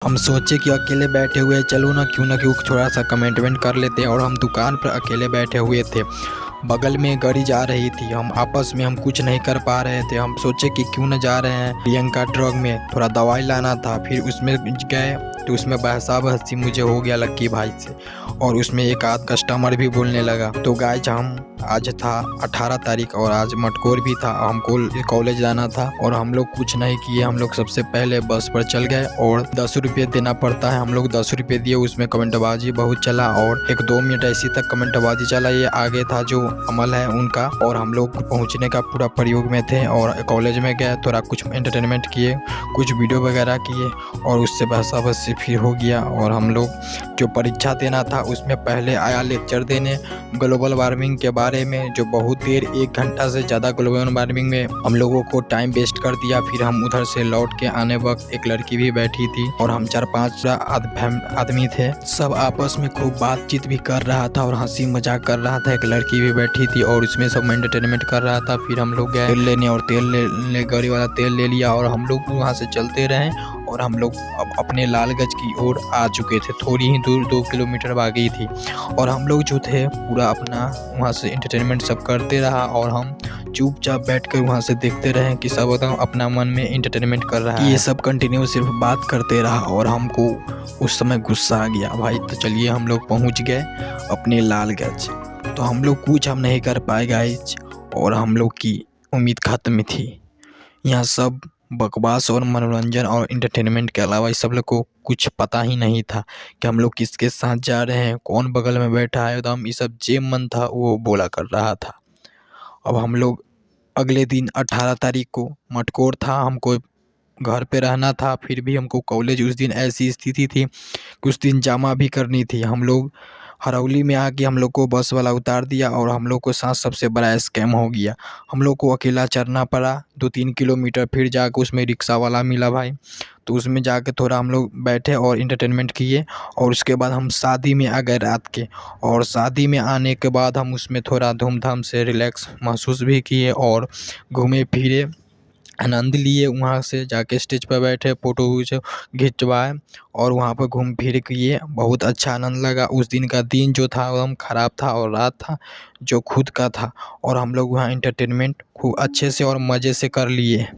हम सोचे कि अकेले बैठे हुए चलो ना क्यों थोड़ा सा कमेंटमेंट कर लेते हैं। और हम दुकान पर अकेले बैठे हुए थे, बगल में गाड़ी जा रही थी, हम आपस में हम कुछ नहीं कर पा रहे थे। हम सोचे कि क्यों न जा रहे हैं प्रियंका ड्रग में, थोड़ा दवाई लाना था। फिर उसमें गए तो उसमें बहसा बहसी मुझे हो गया लक्की भाई से, और उसमें एक आध कस्टमर भी बोलने लगा। तो गाइज हम आज था 18 तारीख और आज मटकोर भी था, हमको कॉलेज जाना था और हम लोग कुछ नहीं किए। हम लोग सबसे पहले बस पर चल गए और 10 रुपये देना पड़ता है। हम लोग 10 रुपये दिए, उसमें कमेंटबाजी बहुत चला और 1-2 मिनट ऐसी तक कमेंटबाजी चला। ये आगे था जो अमल है उनका, और हम लोग पहुंचने का पूरा प्रयोग में थे और कॉलेज में गए, थोड़ा कुछ एंटरटेनमेंट किए, कुछ वीडियो वगैरह किए और उससे बहसा बहसी फिर हो गया। और हम लोग जो परीक्षा देना था उसमें पहले आया लेक्चर देने ग्लोबल वार्मिंग के बारे में, जो बहुत देर 1 घंटा से ज़्यादा ग्लोबल वार्मिंग में हम लोगों को टाइम वेस्ट कर दिया। फिर हम उधर से लौट के आने वक्त एक लड़की भी बैठी थी और हम 4-5 आदमी थे, सब आपस में खूब बातचीत भी कर रहा था और हंसी मजाक कर रहा था। एक लड़की भी बैठी थी और उसमें सब एंटरटेनमेंट कर रहा था। फिर हम लोग गए तेल लेने और तेल ले गाड़ी वाला तेल ले लिया और हम लोग वहाँ से चलते रहे और हम लोग अब अपने लालगंज की ओर आ चुके थे। थोड़ी ही दूर 2 किलोमीटर बाकी थी और हम लोग जो थे पूरा अपना वहाँ से एंटरटेनमेंट सब करते रहा और हम चुपचाप बैठकर वहाँ से देखते रहे कि सब एकदम अपना मन में एंटरटेनमेंट कर रहा है। ये सब कंटिन्यू सिर्फ बात करते रहा और हमको उस समय गुस्सा आ गया भाई। तो चलिए हम लोग पहुँच गए अपने लालगंज। तो हम लोग कुछ हम नहीं कर पाए गाइज और हम लोग की उम्मीद खत्म थी। यहाँ सब बकवास और मनोरंजन और एंटरटेनमेंट के अलावा इस सब लोग को कुछ पता ही नहीं था कि हम लोग किसके साथ जा रहे हैं, कौन बगल में बैठा है। एकदम ये सब जे मन था वो बोला कर रहा था। अब हम लोग अगले दिन 18 तारीख को मटकोर था, हमको घर पे रहना था। फिर भी हमको कॉलेज उस दिन ऐसी स्थिति थी कि उस दिन जमा भी करनी थी। हम लोग हरौली में आके हम लोग को बस वाला उतार दिया और हम लोग को साथ सबसे बड़ा स्कैम हो गया। हम लोग को अकेला चढ़ना पड़ा 2-3 किलोमीटर, फिर जाके उसमें रिक्शा वाला मिला भाई, तो उसमें जाके थोड़ा हम लोग बैठे और एंटरटेनमेंट किए। और उसके बाद हम शादी में आ गए रात के, और शादी में आने के बाद हम उसमें थोड़ा धूमधाम से रिलैक्स महसूस भी किए और घूमे फिरे, आनंद लिए। वहाँ से जाके स्टेज पर बैठे, फ़ोटो खिंचवाए और वहाँ पर घूम फिर किए। बहुत अच्छा आनंद लगा। उस दिन का दिन जो था एकदम ख़राब था और रात था जो खुद का था, और हम लोग वहाँ एंटरटेनमेंट खूब अच्छे से और मज़े से कर लिए।